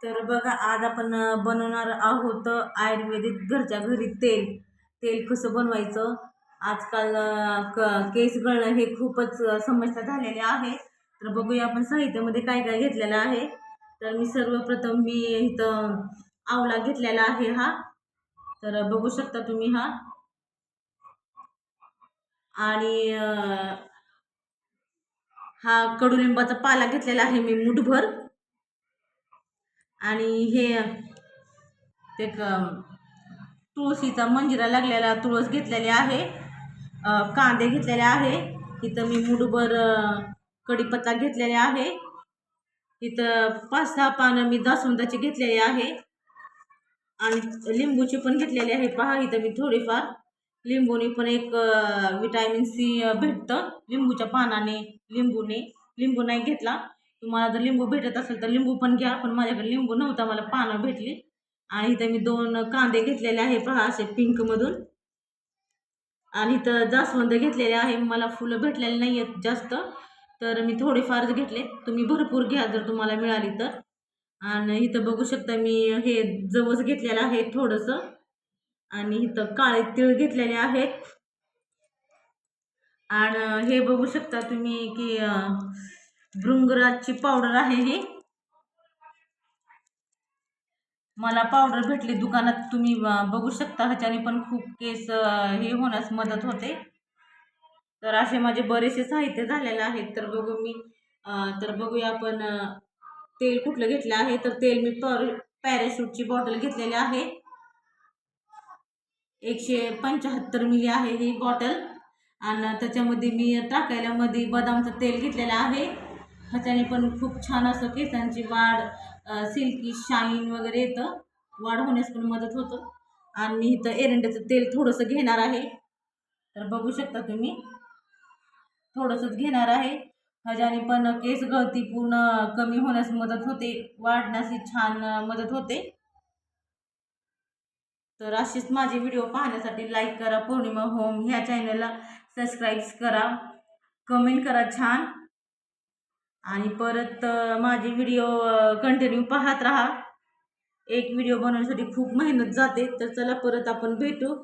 तर बघा, आज आपण बनवणार आहोत आयुर्वेदिक घरच्या घरी तेल. तेल कसं बनवायचं? आजकाल केस गळणं हे खूपच समस्या झालेली आहे. तर बघूया आपण साहित्यामध्ये काय काय घेतलेलं आहे. तर सर्वप्रथम मी इथं आवळा घेतलेला आहे हा. तर बघू शकता तुम्ही हा. आणि हा कडुलिंबाचा पाला घेतलेला आहे मी मुठभर. आणि हे ते तुळशीचा मंजिरा लागलेला तुळस घेतलेले आहे. कांदे घेतलेले आहे. इथं मी मुठभर कढीपत्ता घेतलेले आहे. इथं 5-6 पानं मी जास्वंदाची घेतलेली आहे. आणि लिंबूची पण घेतलेली आहे. पहा, इथं मी थोडीफार लिंबूने पण एक विटॅमिन सी भेटतं लिंबूच्या पानाने, लिंबूने. लिंबू नाही घेतला, तुम्हाला जर लिंबू भेटत असेल तर लिंबू पण घ्या, पण माझ्याकडे लिंबू नव्हता, मला पानं भेटली. आणि इथं मी 2 कांदे घेतलेले आहे, पहा असे पिंक मधून. आणि इथं जास्वंद घेतलेले आहे. मला फुलं भेटलेली नाही आहेत जास्त, तर मी थोडेफारच घेतले. तुम्ही भरपूर घ्या जर तुम्हाला मिळाली तर. आणि इथं बघू शकता मी हे जवस घेतलेलं आहे थोडंसं. आणि इथं काळे तीळ घेतलेले आहेत. आणि हे बघू शकता तुम्ही की भृंगराजची पावडर आहे ही. मला पावडर भेटली दुकानात, तुम्ही बघू शकता. ह्याच्याने पण खूप केस हे होण्यास मदत होते. तर असे माझे बरेचसे साहित्य झालेले आहेत. तर बघूया आपण तेल कुठलं घेतलं आहे. तर तेल मी पॅराशूटची बॉटल घेतलेली आहे. 175 मिली आहे ही बॉटल. आणि त्याच्यामध्ये मी टाकायला मध्ये बदामचं तेल घेतलेलं आहे. ह्याच्याने पण खूप छान असं केसांची वाढ, सिल्की शाईन वगैरे येतं, वाढ होण्यास पण मदत होतं. आणि मी इथं एरंड्याचं तेल थोडंसं घेणार आहे. तर बघू शकता तुम्ही, थोडंसंच घेणार आहे. ह्याच्याने पण केस गळती पूर्ण कमी होण्यास मदत होते, वाढण्यास छान मदत होते. तर अशीच माझे व्हिडिओ पाहण्यासाठी लाईक करा, पौर्णिमा होम ह्या चॅनलला सबस्क्राईब करा, कमेंट करा छान. आणि परत माझे व्हिडिओ कंटिन्यू पाहत राहा. एक व्हिडिओ बनवण्यासाठी खूप मेहनत जाते. तर चला, परत आपण भेटू.